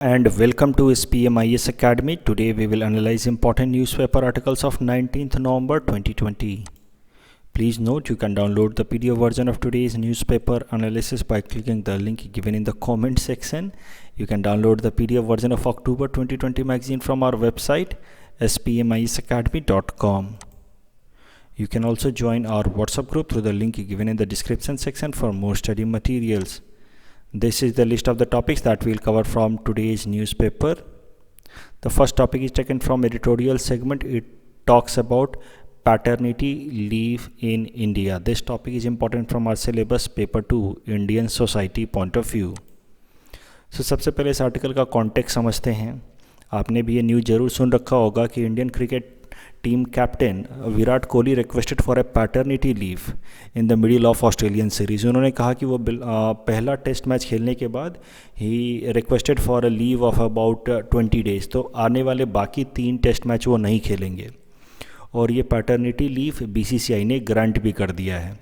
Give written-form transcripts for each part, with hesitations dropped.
And welcome to SPMIS Academy. Today we will analyze important newspaper articles of 19th November 2020. Please note you can download the PDF version of today's newspaper analysis by clicking the link given in the comment section. You can download the PDF version of October 2020 magazine from our website spmisacademy.com. You can also join our WhatsApp group through the link given in the description section for more study materials. This is the list of the topics that we'll cover from today's newspaper. The first topic is taken from editorial segment. It talks about paternity leave in India. This topic is important from our syllabus paper 2 Indian society point of view. So सबसे पहले इस article का context समझते हैं. आपने भी ये news ज़रूर सुन रखा होगा कि Indian cricket team captain Virat Kohli requested for a paternity leave in the middle of Australian series. उन्होंने कहा कि वो पहला टेस्ट मैच खेलने के बाद he requested for a leave of about 20 days. तो आने वाले बाकी 3 टेस्ट मैच वो नहीं खेलेंगे और ये पैटर्निटी लीव बीसीसीआई ने ग्रांट भी कर दिया है.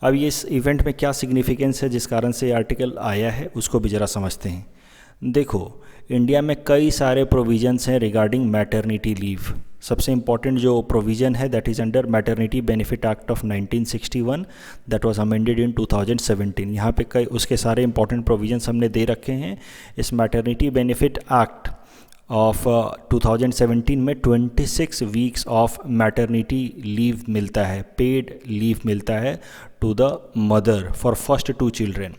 अब ये इस इवेंट में क्या सिग्निफिकेंस है जिस कारण से ये आर्टिकल आया है उसको भी ज़रा समझते हैं. देखो, इंडिया में कई सारे प्रोविजंस हैं रिगार्डिंग मैटरनिटी लीव. सबसे इम्पॉर्टेंट जो प्रोविज़न है that is under maternity benefit act of 1961 that was amended in 2017. यहाँ पे कई उसके सारे इंपॉर्टेंट प्रोविजंस हमने दे रखे हैं. इस मैटरनिटी बेनिफिट एक्ट ऑफ 2017 में 26 वीक्स ऑफ मैटरनिटी लीव मिलता है, पेड लीव मिलता है to the mother for first 2 children.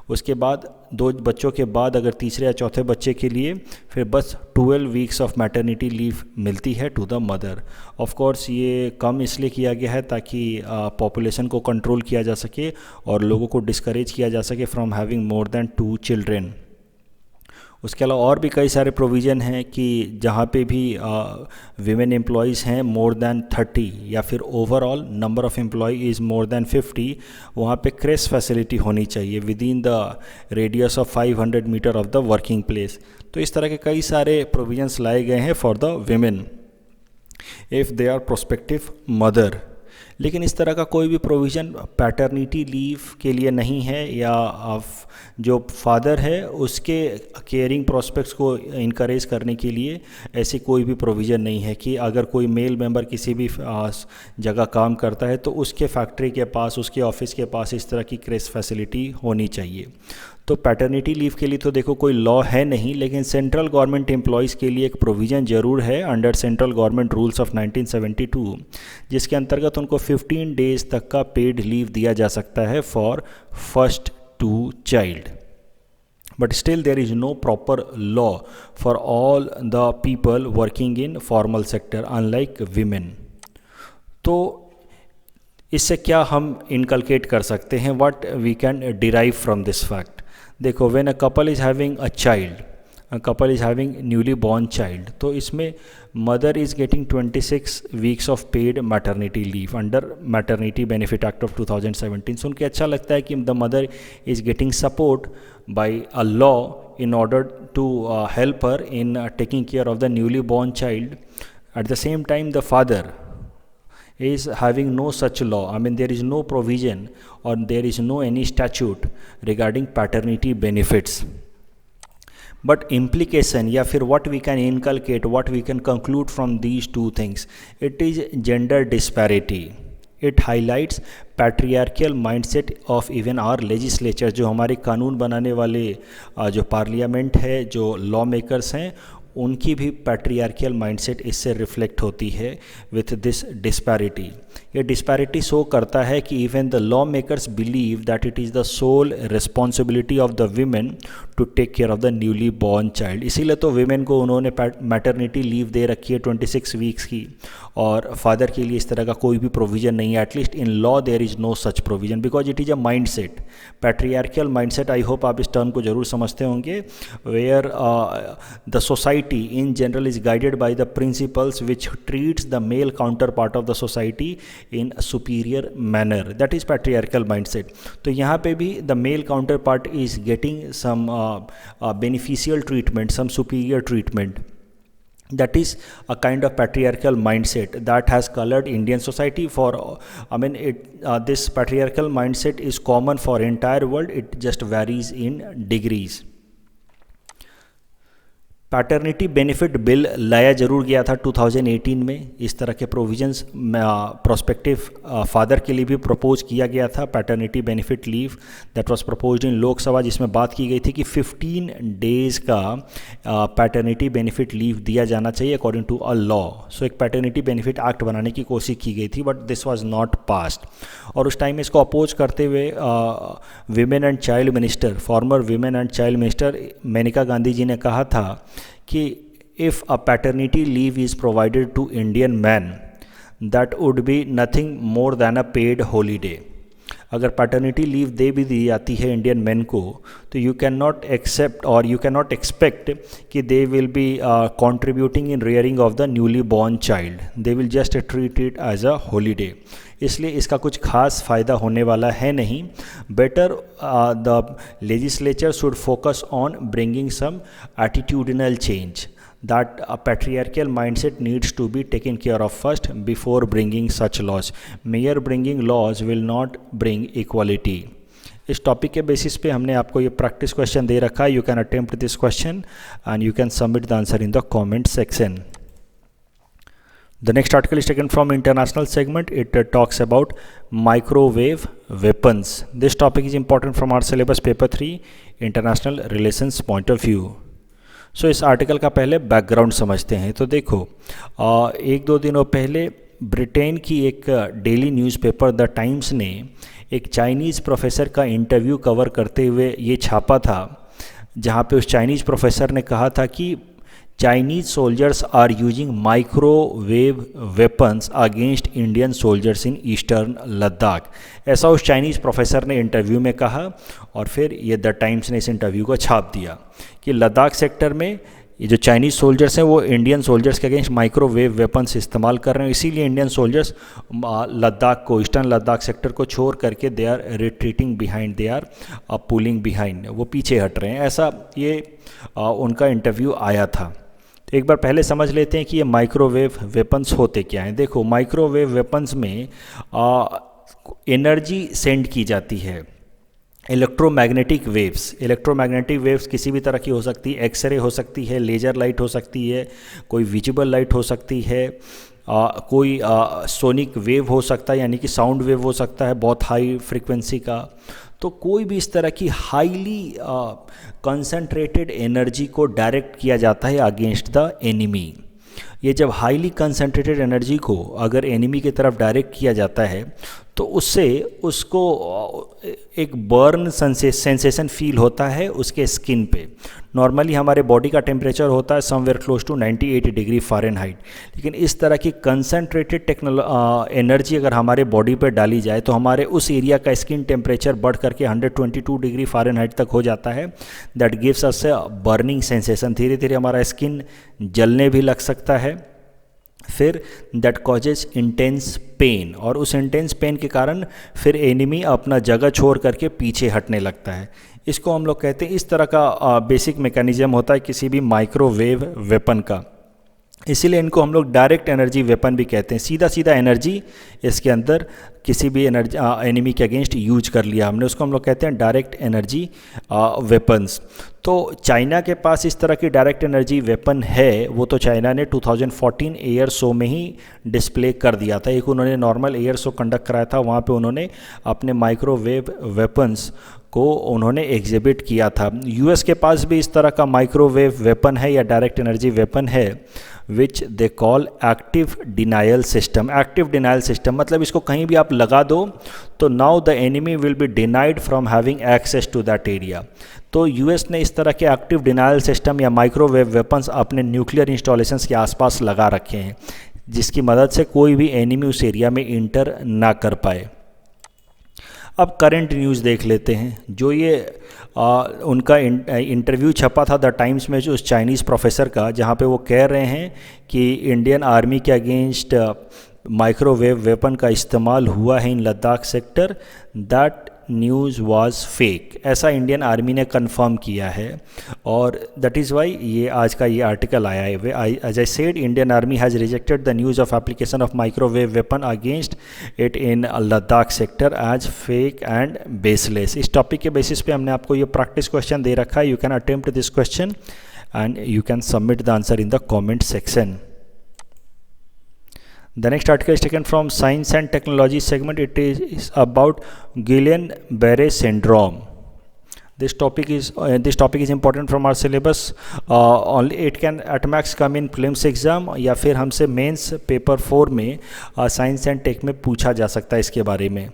उसके बाद 2 बच्चों के बाद अगर तीसरे या चौथे बच्चे के लिए फिर बस 12 वीक्स ऑफ मैटरनिटी लीव मिलती है to the mother. Of course ये कम इसलिए किया गया है ताकि पॉपुलेशन को कंट्रोल किया जा सके और लोगों को डिस्करेज किया जा सके from having more than 2 children. उसके अलावा और भी कई सारे प्रोविज़न हैं कि जहाँ पे भी वीमेन एम्प्लॉयज़ हैं मोर देन 30 या फिर overall number of employ is more than 50, वहाँ पे क्रेस फैसिलिटी होनी चाहिए within the radius of 500 metre of the working place. तो इस तरह के कई सारे प्रोविजंस लाए गए हैं for the women if they are prospective mother. लेकिन इस तरह का कोई भी प्रोविज़न पैटर्निटी लीव के लिए नहीं है या जो फादर है उसके केयरिंग प्रोस्पेक्ट्स को इनकरेज करने के लिए ऐसी कोई भी प्रोविज़न नहीं है कि अगर कोई मेल मेंबर किसी भी जगह काम करता है तो उसके फैक्ट्री के पास, उसके ऑफिस के पास इस तरह की क्रेस फैसिलिटी होनी चाहिए. तो पैटर्निटी लीव के लिए तो देखो कोई लॉ है नहीं, लेकिन सेंट्रल गवर्नमेंट एम्प्लॉयज़ के लिए एक प्रोविज़न ज़रूर है under central government rules of 1972 जिसके अंतर्गत उनको 15 डेज़ तक का पेड लीव दिया जा सकता है for first 2 child. But still there is no proper law for all the people working in formal sector unlike women. तो इससे क्या हम इनकलकेट कर सकते हैं, what we can derive from this fact. देखो, when a couple is having a child, a couple is having newly born child, तो इसमें mother is getting 26 weeks of paid maternity leave under maternity benefit act of 2017. सुन के अच्छा लगता है कि the mother is getting support by a law in order to help her in taking care of the newly born child. At the same time the father is having no such law. I mean there is no provision or there is no any statute regarding paternity benefits. But implication या फिर what we can inculcate, what we can conclude from these 2 things, it is gender disparity. It highlights patriarchal mindset of even our legislature. जो हमारे कानून बनाने वाले जो parliament है, जो लॉ मेकर्स हैं, उनकी भी पैट्रियार्कियल माइंडसेट इससे रिफ्लेक्ट होती है विथ दिस डिस्पैरिटी. ये डिस्पैरिटी शो करता है कि even the law makers believe that it is the sole responsibility of the women to take care of the newly born child. इसीलिए तो वीमेन को उन्होंने मैटरनिटी लीव दे रखी है 26 वीक्स की, और फादर के लिए इस तरह का कोई भी प्रोविज़न नहीं है. At least in law there is no such provision because it is a mindset, patriarchal mindset. I hope आप इस टर्म को ज़रूर समझते होंगे. Where the society in general is guided by the principles which treats the male counterpart of the society in a superior manner. That is patriarchal mindset. तो यहाँ पे भी the male counterpart is getting some beneficial treatment, some superior treatment. That is a kind of patriarchal mindset that has colored Indian society for, this patriarchal mindset is common for entire world. It just varies in degrees. Paternity benefit bill लाया जरूर गया था 2018 में। इस तरह के provisions prospective father के लिए भी प्रपोज किया गया था, paternity benefit leave that was proposed इन लोकसभा, जिसमें बात की गई थी कि 15 डेज़ का पैटर्निटी बेनिफिट लीव दिया जाना चाहिए अकॉर्डिंग टू अ लॉ। सो एक पैटर्निटी बेनिफिट एक्ट बनाने की कोशिश की गई थी, but this was not passed. और उस टाइम इसको अपोज करते हुए women and child minister, former women and child minister Menaka Gandhi ji ने कहा था कि if a paternity leave is provided to Indian men, that would be nothing more than a paid holiday। अगर पैटर्निटी लीव दे भी दी जाती है इंडियन मैन को, तो यू कैन नॉट एक्सेप्ट और यू कैन नॉट एक्सपेक्ट कि they will be contributing in rearing of the newly born child, they will just treat it as a holiday. इसलिए इसका कुछ खास फ़ायदा होने वाला है नहीं। Better the legislature should focus on bringing some attitudinal change, that a patriarchal mindset needs to be taken care of first before bringing such laws। mere bringing laws will not bring equality। इस topic के basis पे हमने आपको ये practice question दे रखा है। You can attempt this question and you can submit the answer in the comment section. The next article is taken from international segment. It talks about microwave weapons. This topic is important from our syllabus paper 3 international relations point of view। सो इस article का पहले background समझते हैं। तो देखो, एक दो दिनों पहले ब्रिटेन की एक डेली न्यूज़पेपर द टाइम्स ने एक चाइनीज़ प्रोफेसर का इंटरव्यू कवर करते हुए ये छापा था, जहाँ पे उस चाइनीज़ प्रोफेसर ने कहा था कि Chinese soldiers are using microwave weapons against Indian soldiers in eastern Ladakh. ऐसा उस चाइनीज़ प्रोफेसर ने इंटरव्यू में कहा, और फिर ये द टाइम्स ने इस इंटरव्यू को छाप दिया कि लद्दाख सेक्टर में ये जो चाइनीज़ सोल्जर्स हैं वो इंडियन सोल्जर्स के अगेंस्ट माइक्रोवेव वेपन्स इस्तेमाल कर रहे हैं, इसीलिए इंडियन सोल्जर्स लद्दाख को, ईस्टर्न लद्दाख सेक्टर को छोड़ करके they are retreating behind, they are pulling behind, वो पीछे हट रहे हैं। ऐसा ये उनका इंटरव्यू आया था। तो एक बार पहले समझ लेते हैं कि ये माइक्रोवेव वेपन्स होते क्या हैं। देखो, माइक्रोवेव वेपन्स में एनर्जी सेंड की जाती है, इलेक्ट्रोमैग्नेटिक वेव्स किसी भी तरह की हो सकती है, एक्सरे हो सकती है, लेज़र लाइट हो सकती है, कोई विजिबल लाइट हो सकती है, कोई सोनिक वेव हो सकता है, यानी कि साउंड वेव हो सकता है बहुत हाई फ्रीक्वेंसी का। तो कोई भी इस तरह की हाईली कंसंट्रेटेड एनर्जी को डायरेक्ट किया जाता है अगेंस्ट द एनिमी। ये जब हाईली कंसंट्रेटेड एनर्जी को अगर एनिमी की तरफ डायरेक्ट किया जाता है तो उससे उसको एक बर्न सेंसेशन फील होता है उसके स्किन पे। नॉर्मली हमारे बॉडी का टेम्परेचर होता है somewhere close to 98 degree Fahrenheit, लेकिन इस तरह की कंसंट्रेटेड एनर्जी अगर हमारे बॉडी पे डाली जाए तो हमारे उस एरिया का स्किन टेम्परेचर बढ़ करके 122 डिग्री फ़ारेनहाइट तक हो जाता है। That gives us a burning sensation, धीरे धीरे हमारा स्किन जलने भी लग सकता है। फिर दैट कॉजेज इंटेंस पेन, और उस इंटेंस पेन के कारण फिर एनिमी अपना जगह छोड़ करके पीछे हटने लगता है। इसको हम लोग कहते हैं, इस तरह का बेसिक मैकेनिज्म होता है किसी भी माइक्रोवेव वेपन का। इसीलिए इनको हम लोग डायरेक्ट एनर्जी वेपन भी कहते हैं। सीधा सीधा एनर्जी इसके अंदर किसी भी एनर्जी एनिमी के अगेंस्ट यूज कर लिया हमने, उसको हम लोग कहते हैं डायरेक्ट एनर्जी वेपन्स। तो चाइना के पास इस तरह की डायरेक्ट एनर्जी वेपन है, वो तो चाइना ने 2014 एयर शो में ही डिस्प्ले कर दिया था। एक उन्होंने नॉर्मल एयर शो कंडक्ट कराया था, वहाँ पे उन्होंने अपने माइक्रोवेव वेपन्स को उन्होंने एग्जिबिट किया था। यूएस के पास भी इस तरह का माइक्रोवेव वेपन है या डायरेक्ट एनर्जी वेपन है, which they call active denial system. Active denial system मतलब इसको कहीं भी आप लगा दो तो now the enemy will be denied from having access to that area. तो यूएस ने इस तरह के एक्टिव डिनायल सिस्टम या माइक्रोवेव वेपन्स अपने न्यूक्लियर इंस्टॉलेशंस के आसपास लगा रखे हैं, जिसकी मदद से कोई भी एनिमी उस एरिया में इंटर ना कर पाए। अब करंट न्यूज़ देख लेते हैं। जो ये उनका इंटरव्यू छपा था द टाइम्स में जो उस चाइनीज़ प्रोफेसर का, जहाँ पे वो कह रहे हैं कि इंडियन आर्मी के अगेंस्ट माइक्रोवेव वेपन का इस्तेमाल हुआ है in Ladakh sector, that news was fake. ऐसा इंडियन आर्मी ने कंफर्म किया है, और दैट इज़ वाई ये आज का ये आर्टिकल आया है। As I said, Indian army has rejected the news of application of microwave weapon against it in Ladakh sector as fake and baseless. इस टॉपिक के बेसिस पे हमने आपको ये प्रैक्टिस क्वेश्चन दे रखा है। You can attempt this question and you can submit the answer in the comment section. The next article is taken from Science and Technology segment. It is about Guillain-Barré syndrome. This topic is important from our syllabus. Only it can at max come in prelims exam या फिर हमसे mains paper 4 में science and take में पूछा जा सकता है इसके बारे में.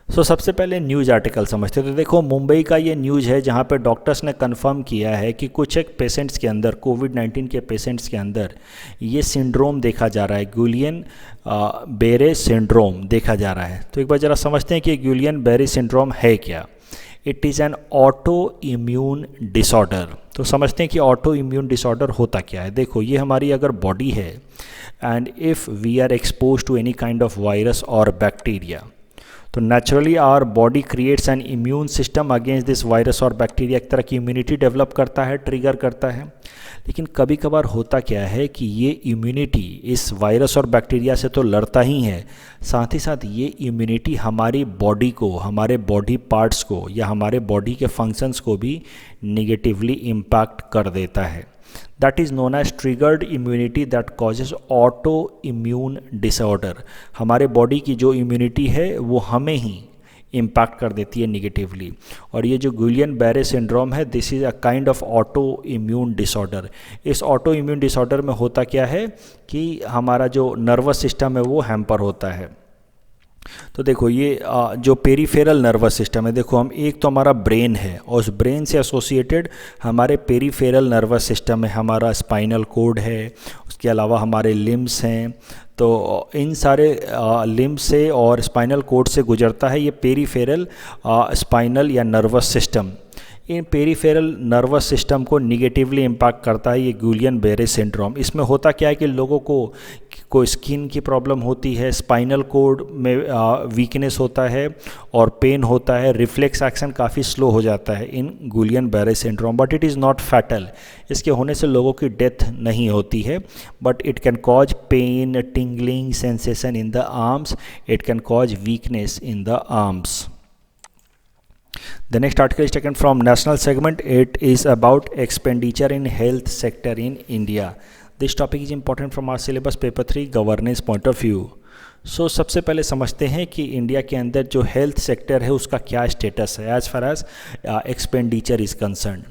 सबसे पहले न्यूज़ आर्टिकल समझते हैं. तो देखो, मुंबई का ये न्यूज़ है जहाँ पे डॉक्टर्स ने कंफर्म किया है कि कुछ एक पेशेंट्स के अंदर, कोविड-19 के पेशेंट्स के अंदर ये सिंड्रोम देखा जा रहा है, गुलियन-बेरे सिंड्रोम देखा जा रहा है. तो एक बार ज़रा समझते हैं कि गुलियन-बेरे सिंड्रोम है क्या. It is an auto immune disorder. तो समझते हैं कि ऑटो इम्यून डिसऑर्डर होता क्या है. देखो, ये हमारी अगर बॉडी है and if we are expose to any kind of virus और बैक्टीरिया, तो naturally our body creates an immune system against this virus और बैक्टीरिया. एक तरह की इम्यूनिटी डेवलप करता है, ट्रिगर करता है. लेकिन कभी कभार होता क्या है कि ये इम्यूनिटी इस वायरस और बैक्टीरिया से तो लड़ता ही है, साथ ही साथ ये इम्यूनिटी हमारी बॉडी को, हमारे बॉडी पार्ट्स को या हमारे बॉडी के फंक्शंस को भी निगेटिवली इम्पैक्ट कर देता है. That is known as triggered immunity that causes autoimmune disorder. हमारे बॉडी की जो इम्यूनिटी है वो हमें ही इम्पैक्ट कर देती है निगेटिवली. और ये जो गुलियन-बेरे सिंड्रोम है, this is a kind of auto immune disorder. इस ऑटो इम्यून डिसऑर्डर में होता क्या है कि हमारा जो नर्वस सिस्टम है वो हैम्पर होता है. तो देखो, ये जो पेरीफेरल नर्वस सिस्टम है, देखो हम एक तो हमारा ब्रेन है और उस ब्रेन से एसोसिएटेड हमारे पेरीफेरल नर्वस सिस्टम है, हमारा स्पाइनल कोड है, उसके अलावा हमारे लिम्स हैं. तो इन सारे लिम्स से और स्पाइनल कोड से गुजरता है ये पेरीफेरल स्पाइनल या नर्वस सिस्टम. इन पेरीफेरल नर्वस सिस्टम को निगेटिवली इम्पैक्ट करता है ये गुलियन-बेरे सिंड्रोम. इसमें होता क्या है कि लोगों को स्किन की प्रॉब्लम होती है, स्पाइनल कोड में वीकनेस होता है और पेन होता है, रिफ्लेक्स एक्शन काफ़ी स्लो हो जाता है in Guillain Barre syndrome. But it is not fatal. इसके होने से लोगों की डेथ नहीं होती है, but it can cause pain, tingling sensation in the arms. It can cause weakness in the arms. The next article is taken from national segment. It is about expenditure in health sector in India. This topic is important from our syllabus paper 3 governance point of view. सबसे पहले समझते हैं कि India के अंदर जो health sector है उसका क्या स्टेटस है as far as expenditure is concern.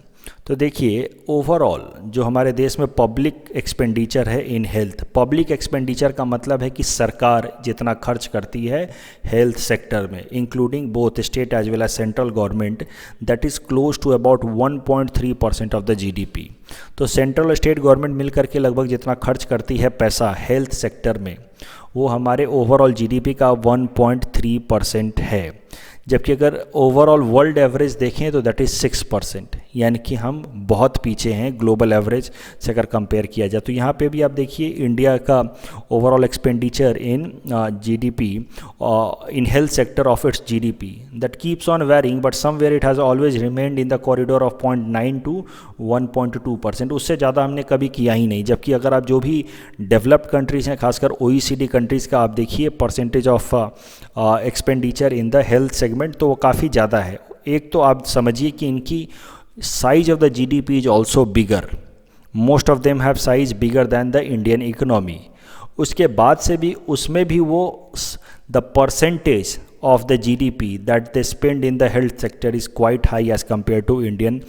तो देखिए, ओवरऑल जो हमारे देश में पब्लिक एक्सपेंडिचर है इन हेल्थ, पब्लिक एक्सपेंडिचर का मतलब है कि सरकार जितना खर्च करती है हेल्थ सेक्टर में, including both state as well as central government, that is close to about 1.3% of the GDP. तो सेंट्रल और स्टेट गवर्नमेंट मिलकर के लगभग जितना खर्च करती है पैसा हेल्थ सेक्टर में, वो हमारे ओवरऑल GDP का 1.3% है. जबकि अगर ओवरऑल वर्ल्ड एवरेज देखें तो दैट इज़ 6%, यानी कि हम बहुत पीछे हैं ग्लोबल एवरेज से अगर कंपेयर किया जाए. तो यहाँ पे भी आप देखिए इंडिया का overall expenditure in GDP in health sector of its GDP that keeps on varying, but somewhere it has always remained in the corridor of 0.9 to 1.2%. उससे ज़्यादा हमने कभी किया ही नहीं. जबकि अगर आप जो भी डेवलप्ड कंट्रीज़ हैं, खासकर OECD कंट्रीज़ का आप देखिए percentage of expenditure in the health segment, तो वो काफ़ी ज़्यादा है. एक तो आप समझिए कि इनकी size of the GDP is also bigger. Most of them have size bigger than the Indian economy. उसके बाद से भी उसमें भी वो the percentage of the GDP that they spend in the health sector is quite high as compared to Indian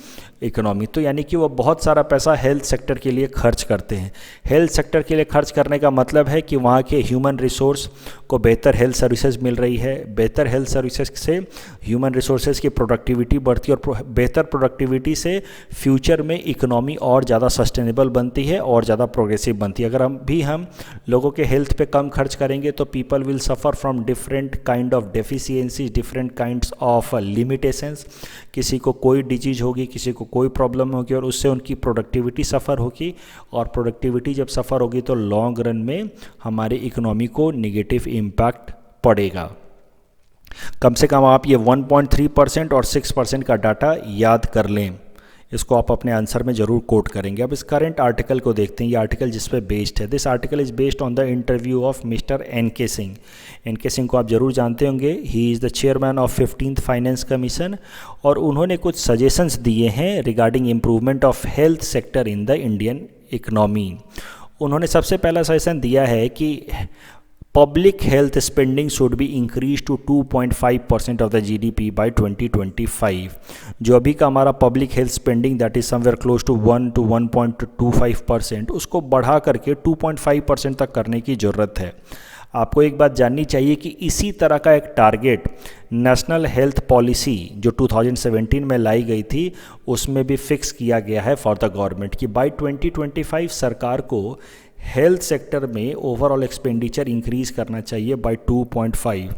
economy. तो यानी कि वो बहुत सारा पैसा हेल्थ सेक्टर के लिए खर्च करते हैं. हेल्थ सेक्टर के लिए खर्च करने का मतलब है कि वहाँ के ह्यूमन रिसोर्स को बेहतर हेल्थ सर्विसेज मिल रही है. बेहतर हेल्थ सर्विसेज से ह्यूमन रिसोर्सेज की प्रोडक्टिविटी बढ़ती है और बेहतर प्रोडक्टिविटी से फ्यूचर में इकोनॉमी और ज़्यादा सस्टेनेबल बनती है और ज़्यादा प्रोग्रेसिव बनती है. अगर हम लोगों के हेल्थ पे कम खर्च करेंगे तो people will suffer from different kind of deficiencies, different kinds of limitations. किसी को कोई डिजीज होगी, किसी को कोई प्रॉब्लम होगी और उससे उनकी प्रोडक्टिविटी सफ़र होगी. और प्रोडक्टिविटी जब सफ़र होगी तो लॉन्ग रन में हमारी इकोनॉमी को नेगेटिव इम्पैक्ट पड़ेगा. कम से कम आप ये 1.3% और 6% का डाटा याद कर लें. इसको आप अपने आंसर में ज़रूर कोट करेंगे। अब इस करंट आर्टिकल को देखते हैं, ये आर्टिकल जिस पे बेस्ड है। This article is based on the interview of mister NK. Singh. NK. Singh को आप ज़रूर जानते होंगे, he is the chairman of 15th finance commission, और उन्होंने कुछ सजेशंस दिए हैं regarding improvement of health sector in the Indian economy. उन्होंने सबसे पहला सजेशन दिया है कि public health spending should be increased to 2.5% of the GDP by 2025। जो अभी का हमारा public health spending that is somewhere close to 1 to 1.25%, उसको बढ़ा करके 2.5% तक करने की ज़रूरत है। आपको एक बात जाननी चाहिए कि इसी तरह का एक टारगेट नेशनल हेल्थ पॉलिसी जो 2017 में लाई गई थी उसमें भी फिक्स किया गया है फॉर द गवर्नमेंट कि बाय 2025 सरकार को हेल्थ सेक्टर में ओवरऑल एक्सपेंडिचर इंक्रीज करना चाहिए बाय 2.5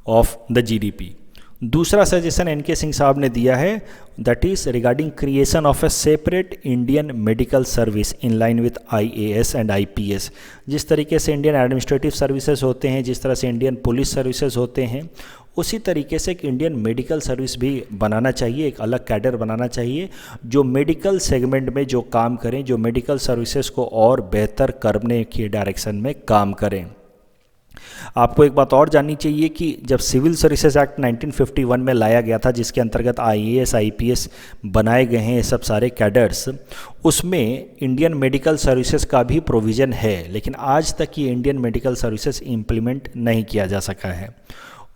ऑफ द जीडीपी। दूसरा सजेशन एन.के. सिंह साहब ने दिया है that is regarding creation of A separate Indian medical service in line with IAS and IPS। जिस तरीके से इंडियन एडमिनिस्ट्रेटिव सर्विसेज होते हैं, जिस तरह से इंडियन पुलिस सर्विसेज होते हैं, उसी तरीके से एक इंडियन मेडिकल सर्विस भी बनाना चाहिए, एक अलग कैडर बनाना चाहिए जो मेडिकल सेगमेंट में जो काम करें, जो मेडिकल सर्विसेज को और बेहतर करने की डायरेक्शन में काम करें। आपको एक बात और जाननी चाहिए कि जब सिविल सर्विसेज एक्ट 1951 में लाया गया था, जिसके अंतर्गत IAS IPS बनाए गए हैं ये सब सारे कैडर्स, उसमें इंडियन मेडिकल सर्विसेज का भी प्रोविज़न है, लेकिन आज तक ये इंडियन मेडिकल सर्विसेज इम्प्लीमेंट नहीं किया जा सका है।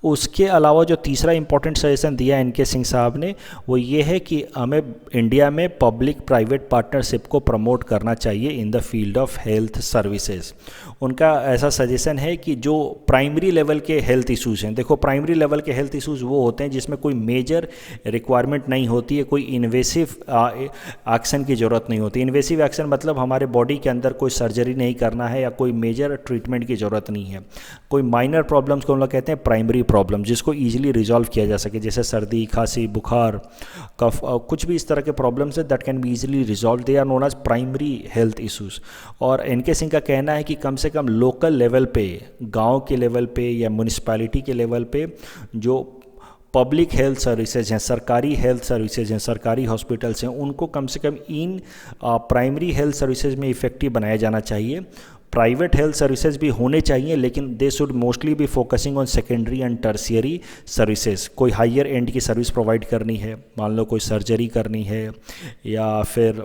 उसके अलावा जो तीसरा इंपॉर्टेंट सजेशन दिया एन.के. सिंह साहब ने वो ये है कि हमें इंडिया में पब्लिक प्राइवेट पार्टनरशिप को प्रमोट करना चाहिए in the field of health services. उनका ऐसा सजेशन है कि जो प्राइमरी लेवल के हेल्थ इश्यूज़ हैं, देखो प्राइमरी लेवल के हेल्थ इश्यूज़ वो होते हैं जिसमें कोई मेजर रिक्वायरमेंट नहीं होती है, कोई इन्वेसिव एक्शन की ज़रूरत नहीं होती। इन्वेसिव एक्शन मतलब हमारे बॉडी के अंदर कोई सर्जरी नहीं करना है या कोई मेजर ट्रीटमेंट की ज़रूरत नहीं है। कोई माइनर प्रॉब्लम्स को हम लोग कहते हैं प्राइमरी प्रॉब्लम, जिसको ईजिली रिजॉल्व किया जा सके, जैसे सर्दी, खांसी, बुखार, कफ, कुछ भी इस तरह के प्रॉब्लम्स है that can be easily resolve, they are known as primary health issues. और एन.के. सिंह का कहना है कि कम से कम लोकल लेवल पे, गांव के लेवल पे या म्यूनिसिपैलिटी के लेवल पे जो पब्लिक हेल्थ सर्विसेज हैं, सरकारी हेल्थ सर्विसेज हैं, सरकारी हॉस्पिटल्स हैं, उनको कम से कम इन प्राइमरी हेल्थ सर्विसेज में इफेक्टिव बनाया जाना चाहिए। प्राइवेट हेल्थ सर्विसेज भी होने चाहिए, लेकिन दे शुड मोस्टली भी focusing on secondary and tertiary services. कोई हायर एंड की सर्विस प्रोवाइड करनी है, मान लो कोई सर्जरी करनी है या फिर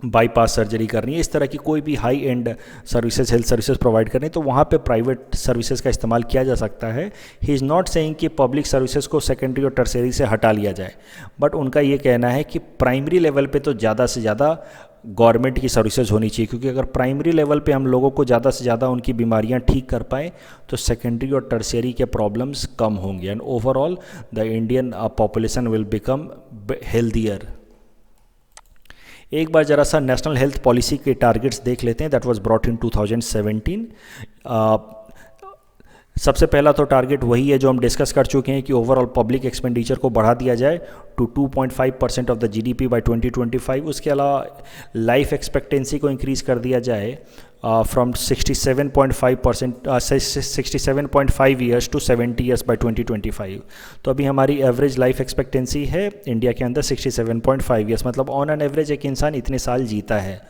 बाईपास सर्जरी करनी है, इस तरह की कोई भी high and services, health services provide करनी है, तो वहाँ पे प्राइवेट सर्विसेज का इस्तेमाल किया जा सकता है। ही इज़ नॉट सेइंग कि पब्लिक सर्विसेज को सेकेंडरी और टर्शियरी से हटा लिया जाए, बट उनका ये कहना है कि प्राइमरी लेवल पे तो ज़्यादा से ज़्यादा गवर्नमेंट की सर्विसेज होनी चाहिए, क्योंकि अगर प्राइमरी लेवल पे हम लोगों को ज़्यादा से ज़्यादा उनकी बीमारियां ठीक कर पाए तो सेकेंडरी और टर्शियरी के प्रॉब्लम्स कम होंगे and overall the Indian population will become healthier. एक बार ज़रा सा नेशनल हेल्थ पॉलिसी के टारगेट्स देख लेते हैं दैट वाज ब्रॉट इन 2017। सबसे पहला तो टारगेट वही है जो हम डिस्कस कर चुके हैं कि ओवरऑल पब्लिक एक्सपेंडिचर को बढ़ा दिया जाए to 2.5% of the GDP by 2025। उसके अलावा लाइफ एक्सपेक्टेंसी को इंक्रीज़ कर दिया जाए from 67.5 years to 70 years by 2025। तो अभी हमारी एवरेज लाइफ एक्सपेक्टेंसी है इंडिया के अंदर 67.5 ईयर्स, मतलब ऑन एन एवरेज एक इंसान इतने साल जीता है,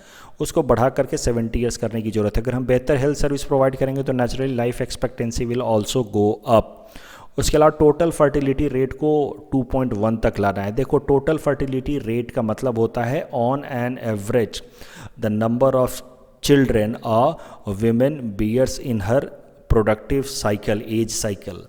उसको बढ़ा करके 70 ईयर्स करने की ज़रूरत है। अगर हम बेहतर हेल्थ सर्विस प्रोवाइड करेंगे तो naturally life expectancy will also go up. उसके अलावा टोटल फर्टिलिटी रेट को 2.1 तक लाना है। देखो टोटल फर्टिलिटी रेट का मतलब होता है on an average the number of children a women bears in her productive cycle, age cycle.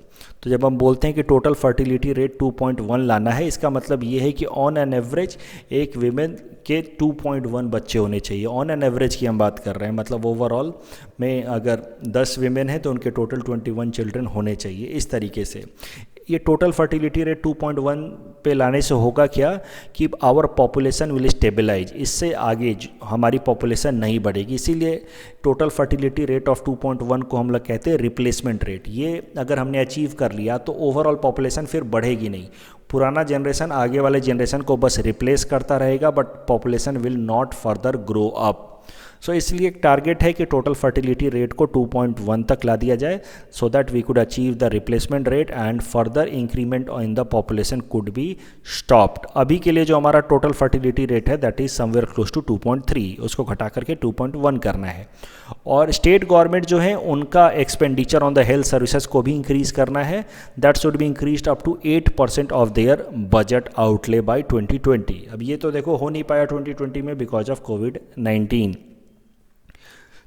तो जब हम बोलते हैं कि टोटल फर्टिलिटी रेट 2.1 लाना है, इसका मतलब ये है कि ऑन एन एवरेज एक विमेन के 2.1 बच्चे होने चाहिए। ऑन एन एवरेज की हम बात कर रहे हैं, मतलब ओवरऑल में अगर 10 विमेन हैं तो उनके टोटल 21 चिल्ड्रन होने चाहिए। इस तरीके से ये टोटल फर्टिलिटी रेट 2.1 पे लाने से होगा क्या कि आवर पॉपुलेशन विल स्टेबलाइज, इससे आगे हमारी पॉपुलेशन नहीं बढ़ेगी। इसीलिए टोटल फर्टिलिटी रेट ऑफ 2.1 को हम लोग कहते हैं रिप्लेसमेंट रेट। ये अगर हमने अचीव कर लिया तो ओवरऑल पॉपुलेशन फिर बढ़ेगी नहीं, पुराना जनरेशन आगे वाले जनरेशन को बस रिप्लेस करता रहेगा, but population will not further grow up. So इसलिए एक टारगेट है कि टोटल फर्टिलिटी रेट को 2.1 तक ला दिया जाए, so that we could achieve the replacement rate and further increment in the population could be stopped. अभी के लिए जो हमारा टोटल फर्टिलिटी रेट है that is somewhere close to 2.3, उसको घटा करके 2.1 करना है। और स्टेट गवर्नमेंट जो है उनका expenditure on the health services को भी इंक्रीज करना है, that should be increase up to 8% of their budget outlay by 2020। अब ये तो देखो हो नहीं पाया 2020 में बिकॉज ऑफ कोविड-19।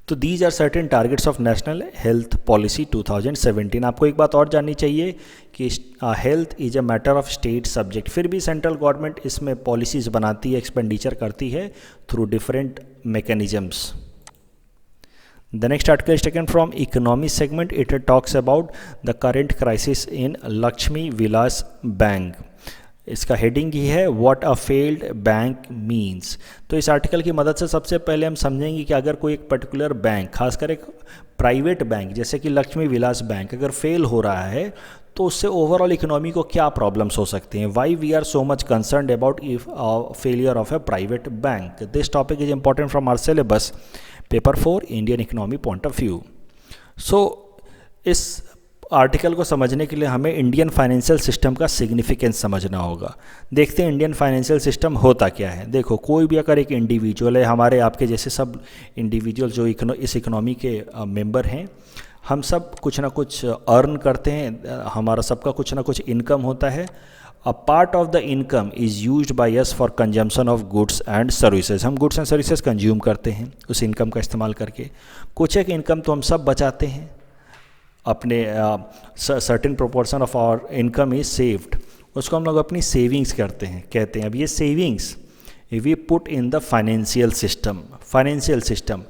तो these are certain targets of national health policy 2017। आपको एक बात और जाननी चाहिए कि health is a matter of state subject, फिर भी सेंट्रल गवर्नमेंट इसमें पॉलिसीज़ बनाती है, एक्सपेंडिचर करती है through different mechanisms. The next article is taken from economy segment. It talks about the current crisis in Lakshmi Vilas Bank. इसका heading ही है what a failed bank means. तो इस article की मदद से सबसे पहले हम समझेंगे कि अगर कोई एक पर्टिकुलर बैंक, खासकर एक प्राइवेट बैंक जैसे कि लक्ष्मी विलास बैंक अगर फेल हो रहा है तो उससे ओवरऑल इकोनॉमी को क्या प्रॉब्लम्स हो सकते हैं, why we are so much concerned about if failure of a private bank. This topic is important from our syllabus paper 4 Indian economy point of view. So इस आर्टिकल को समझने के लिए हमें इंडियन फाइनेंशियल सिस्टम का significance समझना होगा। देखते हैं इंडियन फाइनेंशियल सिस्टम होता क्या है। देखो कोई भी अगर एक इंडिविजुअल है, हमारे आपके जैसे सब इंडिविजुअल जो इस इकोनॉमी के मेंबर हैं, हम सब कुछ ना कुछ अर्न करते हैं, हमारा सबका कुछ ना कुछ इनकम होता है। A part of the income is used by us for consumption of goods and services. हम गुड्स एंड सर्विसेज कंज्यूम करते हैं उस इनकम का इस्तेमाल करके। कुछ एक इनकम तो हम सब बचाते हैं, अपने certain proportion of our income is saved, उसको हम लोग अपनी सेविंग्स करते हैं, कहते हैं। अब ये savings we put in the financial system. Financial system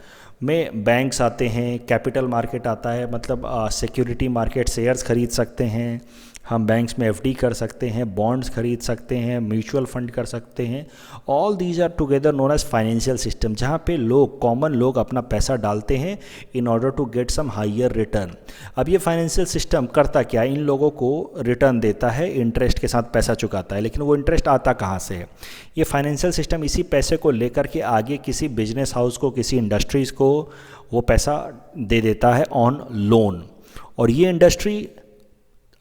में बैंक्स आते हैं, कैपिटल मार्केट आता है, मतलब सिक्योरिटी मार्केट, शेयर्स खरीद सकते हैं हम, बैंक्स में एफडी कर सकते हैं, बॉन्ड्स खरीद सकते हैं, म्यूचुअल फंड कर सकते हैं। All these are together known as financial system, जहाँ पे लोग, कॉमन लोग अपना पैसा डालते हैं in order to get some higher return. अब ये फाइनेंशियल सिस्टम करता क्या है, इन लोगों को रिटर्न देता है, इंटरेस्ट के साथ पैसा चुकाता है। लेकिन वो इंटरेस्ट आता कहाँ से है? ये फाइनेंशियल सिस्टम इसी पैसे को लेकर के आगे किसी बिजनेस हाउस को, किसी इंडस्ट्रीज़ को वो पैसा दे देता है ऑन लोन, और ये इंडस्ट्री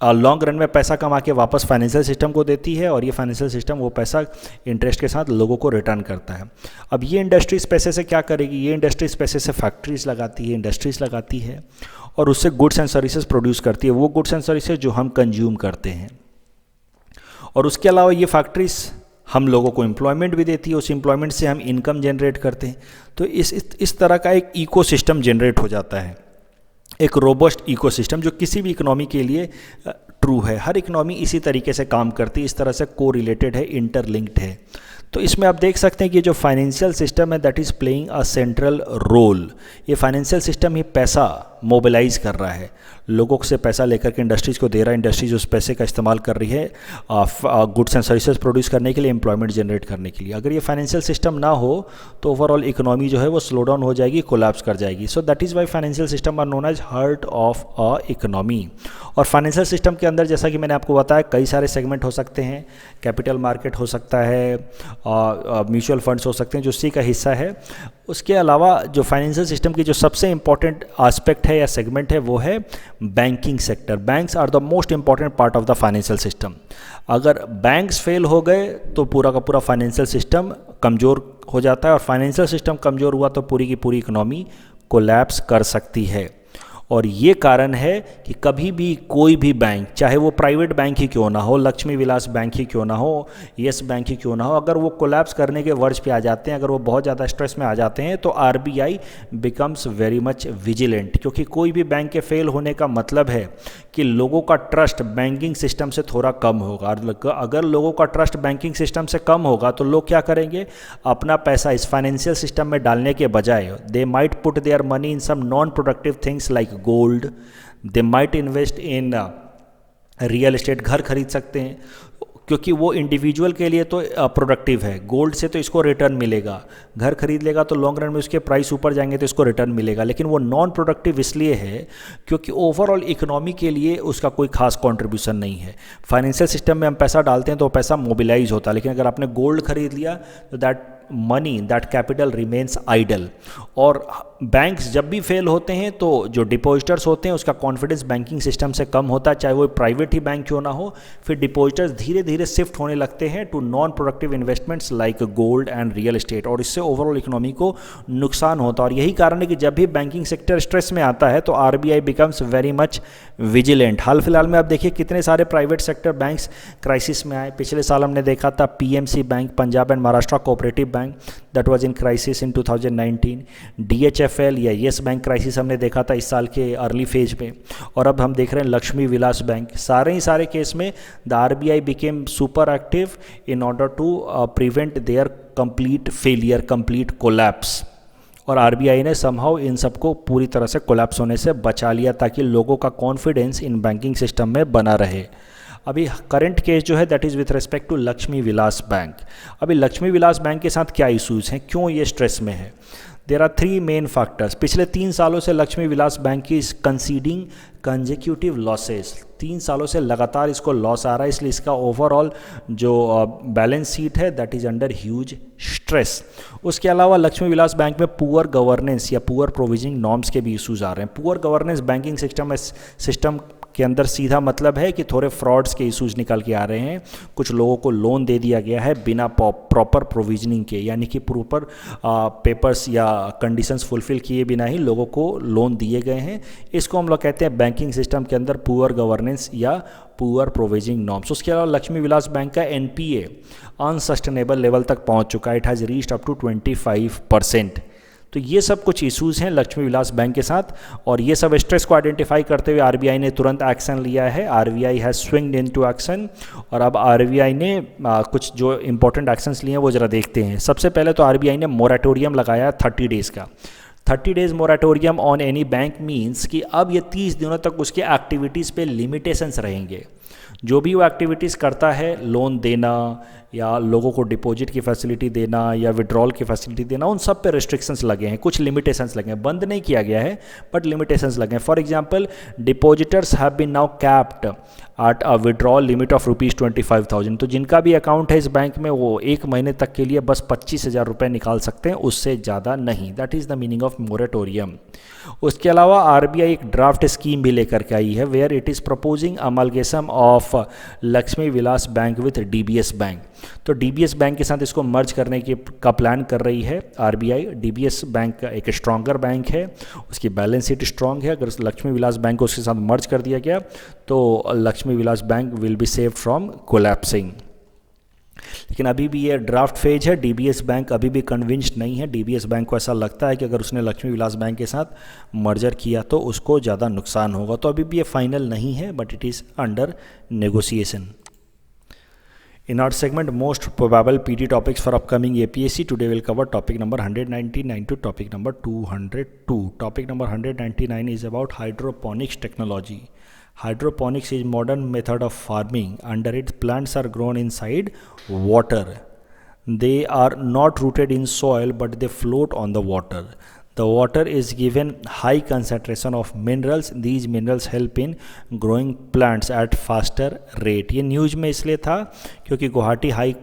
लॉन्ग रन में पैसा कमा के वापस फाइनेंशियल सिस्टम को देती है, और ये फाइनेंशियल सिस्टम वो पैसा इंटरेस्ट के साथ लोगों को रिटर्न करता है। अब ये इंडस्ट्री इस पैसे से क्या करेगी? ये इंडस्ट्री इस पैसे से फैक्ट्रीज लगाती है, इंडस्ट्रीज लगाती है, और उससे गुड्स एंड सर्विसेज प्रोड्यूस करती है, वो गुड्स एंड सर्विसेज जो हम कंज्यूम करते हैं। और उसके अलावा ये फैक्ट्रीज हम लोगों को एम्प्लॉयमेंट भी देती है, उस एम्प्लॉयमेंट से हम इनकम जनरेट करते हैं। तो इस तरह का एक इकोसिस्टम जनरेट हो जाता है, एक रोबस्ट इकोसिस्टम जो किसी भी इकोनॉमी के लिए ट्रू है। हर इकोनॉमी इसी तरीके से काम करती है, इस तरह से को रिलेटेड है, इंटरलिंक्ड है। तो इसमें आप देख सकते हैं कि जो फाइनेंशियल सिस्टम है that is playing a central role. ये फाइनेंशियल सिस्टम ही पैसा मोबिलाइज कर रहा है, लोगों से पैसा लेकर के इंडस्ट्रीज़ को दे रहा है, इंडस्ट्रीज उस पैसे का इस्तेमाल कर रही है गुड्स एंड सर्विसेज प्रोड्यूस करने के लिए, एम्प्लॉयमेंट जनरेट करने के लिए। अगर ये फाइनेंशियल सिस्टम ना हो तो ओवरऑल इकोनॉमी जो है वो स्लो डाउन हो जाएगी, कोलैप्स कर जाएगी। So that is why financial system are known as heart of a economy. और फाइनेंशियल सिस्टम के अंदर जैसा कि मैंने आपको बताया कई सारे सेगमेंट हो सकते हैं, कैपिटल मार्केट हो सकता है, म्यूचुअल फंड्स हो सकते हैं जो उसी का हिस्सा है। उसके अलावा जो फाइनेंशियल सिस्टम की जो सबसे इंपॉर्टेंट एस्पेक्ट है या सेगमेंट है वो है banking sector. Banks are the most important part of the financial system. अगर बैंक्स फेल हो गए तो पूरा का पूरा फाइनेंशियल सिस्टम कमज़ोर हो जाता है, और फाइनेंशियल सिस्टम कमज़ोर हुआ तो पूरी की पूरी इकोनॉमी कोलैप्स कर सकती है। और ये कारण है कि कभी भी कोई भी बैंक, चाहे वो प्राइवेट बैंक ही क्यों ना हो, लक्ष्मी विलास बैंक ही क्यों ना हो, येस बैंक ही क्यों ना हो, अगर वो कोलैप्स करने के वर्ज पे आ जाते हैं, अगर वो बहुत ज़्यादा स्ट्रेस में आ जाते हैं तो RBI becomes very much vigilant. क्योंकि कोई भी बैंक के फेल होने का मतलब है कि लोगों का ट्रस्ट बैंकिंग सिस्टम से थोड़ा कम होगा। अगर लोगों का ट्रस्ट बैंकिंग सिस्टम से कम होगा तो लोग क्या करेंगे? अपना पैसा इस फाइनेंशियल सिस्टम में डालने के बजाय they might put their money in some non productive things like gold, they might invest in real estate, घर खरीद सकते हैं, क्योंकि वो इंडिविजुअल के लिए तो प्रोडक्टिव है। गोल्ड से तो इसको रिटर्न मिलेगा, घर खरीद लेगा तो लॉन्ग रन में उसके प्राइस ऊपर जाएंगे तो इसको रिटर्न मिलेगा। लेकिन वो नॉन प्रोडक्टिव इसलिए है क्योंकि ओवरऑल इकोनॉमी के लिए उसका कोई खास कंट्रीब्यूशन नहीं है। फाइनेंशियल सिस्टम में हम पैसा डालते हैं तो पैसा मोबिलाइज होता है, लेकिन अगर आपने गोल्ड खरीद लिया तो that money, that capital remains idle. और बैंक्स जब भी फेल होते हैं तो जो डिपॉजिटर्स होते हैं उसका कॉन्फिडेंस बैंकिंग सिस्टम से कम होता है, चाहे वो प्राइवेट ही बैंक क्यों ना हो। फिर डिपॉजिटर्स धीरे धीरे शिफ्ट होने लगते हैं to non productive investments like gold and real estate, और इससे ओवरऑल इकोनॉमी को नुकसान होता है। और यही कारण है कि जब भी बैंकिंग सेक्टर स्ट्रेस में आता है तो RBI becomes very much vigilant. हाल फिलहाल में आप देखिए कितने सारे प्राइवेट सेक्टर बैंक्स क्राइसिस में आए। पिछले साल हमने देखा था PMC bank, Punjab and Maharashtra cooperative bank, that was in crisis in 2019। DHFL या येस बैंक क्राइसिस हमने देखा था इस साल के अर्ली फेज में। और अब हम देख रहे हैं लक्ष्मी विलास बैंक। सारे केस में the RBI became super active in order to prevent their complete failure, complete collapse. और आरबीआई ने समहाउ इन सबको पूरी तरह से कोलैप्स होने से बचा लिया ताकि लोगों का कॉन्फिडेंस इन बैंकिंग सिस्टम में बना रहे। अभी करंट केस जो है that is with respect to Lakshmi Vilas bank. अभी लक्ष्मी विलास बैंक के साथ क्या इश्यूज़ हैं, क्यों ये स्ट्रेस में है? There are 3 main factors. पिछले 3 सालों से लक्ष्मी विलास बैंक की कंसीडिंग कंजेक्यूटिव लॉसेस, 3 सालों से लगातार इसको लॉस आ रहा है, इसलिए इसका ओवरऑल जो बैलेंस शीट है that is under huge stress. उसके अलावा लक्ष्मी विलास बैंक में पुअर गवर्नेंस या पुअर प्रोविजनिंग नॉर्म्स के भी इशूज़ आ रहे हैं। पुअर गवर्नेंस बैंकिंग सिस्टम के अंदर सीधा मतलब है कि थोड़े फ्रॉड्स के इशूज़ निकल के आ रहे हैं। कुछ लोगों को लोन दे दिया गया है बिना प्रॉपर प्रोविजनिंग के, यानी कि प्रॉपर पेपर्स या कंडीशंस फुलफिल किए बिना ही लोगों को लोन दिए गए हैं। इसको हम लोग कहते हैं बैंकिंग सिस्टम के अंदर पुअर गवर्नेंस या पुअर प्रोविजनिंग नॉर्म्स। उसके अलावा लक्ष्मी विलास बैंक का एनपीए अनसस्टेनेबल लेवल तक पहुंच चुका है, it has reached up to 25%। तो ये सब कुछ इश्यूज़ हैं लक्ष्मी विलास बैंक के साथ, और ये सब स्ट्रेस को आइडेंटिफाई करते हुए आरबीआई ने तुरंत एक्शन लिया है। आरबीआई हैज़ स्विंग्ड इनटू एक्शन, और अब आरबीआई ने कुछ जो इंपॉर्टेंट एक्शंस लिए हैं वो ज़रा देखते हैं। सबसे पहले तो आरबीआई ने मोरेटोरियम लगाया 30 डेज़ का। 30 days moratorium on any bank means कि अब ये 30 दिनों तक उसके एक्टिविटीज़ पे लिमिटेशंस रहेंगे। जो भी वो एक्टिविटीज़ करता है, लोन देना या लोगों को डिपॉजिट की फैसिलिटी देना या विड्रॉल की फैसिलिटी देना, उन सब पे रिस्ट्रिक्शंस लगे हैं, कुछ लिमिटेशंस लगे हैं। बंद नहीं किया गया है बट लिमिटेशंस लगे हैं। For example, depositors have been now capped at a withdrawal limit of ₹25,000। तो जिनका भी अकाउंट है इस बैंक में वो 1 महीने तक के लिए बस 25,000 रुपये निकाल सकते हैं, उससे ज़्यादा नहीं। That is the meaning of moratorium. उसके अलावा आरबीआई एक ड्राफ्ट स्कीम भी लेकर के आई है where it is proposing amalgamation of Lakshmi Vilas bank with DBS bank. तो डीबीएस बैंक के साथ इसको मर्ज करने का प्लान कर रही है आरबीआई। डीबीएस बैंक एक स्ट्रॉन्गर बैंक है, उसकी बैलेंस शीट स्ट्रांग है। अगर लक्ष्मी विलास बैंक को उसके साथ मर्ज कर दिया गया तो Lakshmi Vilas bank will be saved from collapsing. लेकिन अभी भी ये ड्राफ्ट फेज है, डीबीएस बैंक अभी भी कन्विंस्ड नहीं है। डीबीएस बैंक को ऐसा लगता है कि अगर उसने लक्ष्मी विलास बैंक के साथ मर्जर किया तो उसको ज़्यादा नुकसान होगा। तो अभी भी ये फाइनल नहीं है but it is under negotiation. In our segment, most probable PD topics for upcoming APSC, today we'll cover topic number 199 to topic number 202. Topic number 199 is about hydroponics technology. Hydroponics is modern method of farming. Under it, plants are grown inside water. They are not rooted in soil, but they float on the water. The water is given high concentration of minerals. These minerals help in growing plants at faster rate. ये news में इसलिए था क्योंकि Guwahati high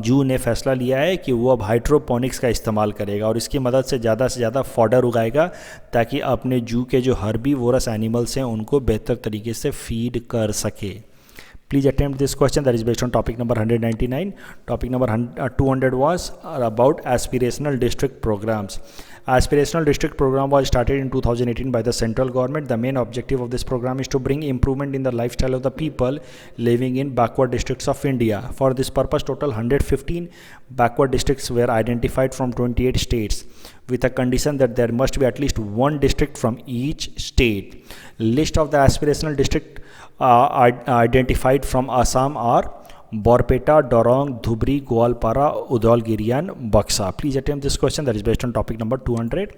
जू ने फैसला लिया है कि वो अब हाइड्रोपोनिक्स का इस्तेमाल करेगा और इसकी मदद से ज़्यादा फॉडर उगाएगा ताकि अपने जू के जो हर्बीवोरस एनिमल्स हैं उनको बेहतर तरीके से फीड कर सके। Please attempt this question that is based on topic number 199. Topic number 200 was about aspirational district programs. Aspirational district program was started in 2018 by the central government. The main objective of this program is to bring improvement in the lifestyle of the people living in backward districts of India. For this purpose, total 115 backward districts were identified from 28 states with a condition that there must be at least one district from each state. List of the aspirational district identified from Assam are Borpeta, Dorong, Dhubri, Goalpara, Udalgiri and Buxa. Please attempt this question that is based on topic number 200.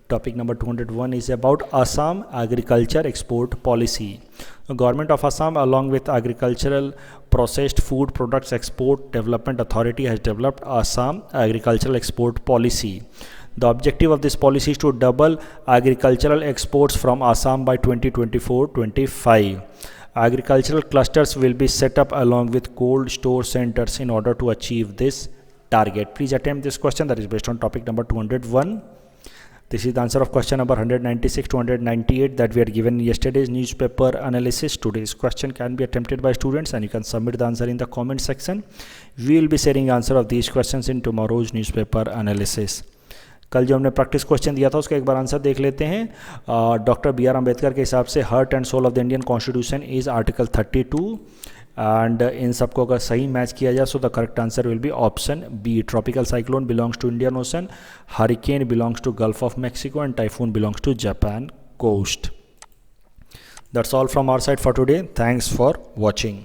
Topic number 201 is about Assam agriculture export policy. The government of Assam along with agricultural processed food products export development authority has developed Assam agricultural export policy. The objective of this policy is to double agricultural exports from Assam by 2024-25. Agricultural clusters will be set up along with cold store centers in order to achieve this target. Please attempt this question that is based on topic number 201. This is the answer of question number 196 to 198 that we had given in yesterday's newspaper analysis. Today's question can be attempted by students and you can submit the answer in the comment section. We will be sharing answer of these questions in tomorrow's newspaper analysis. कल जो हमने practice question दिया था उसका एक बार answer देख लेते हैं. डॉक्टर बी आर अम्बेडकर के हिसाब से heart and soul of the Indian constitution is article 32 and इन सबको अगर सही मैच किया जाए so the correct answer will be option B. Tropical cyclone belongs to Indian ocean, hurricane belongs to gulf of Mexico and typhoon belongs to Japan coast. That's all from our side for today. Thanks for watching.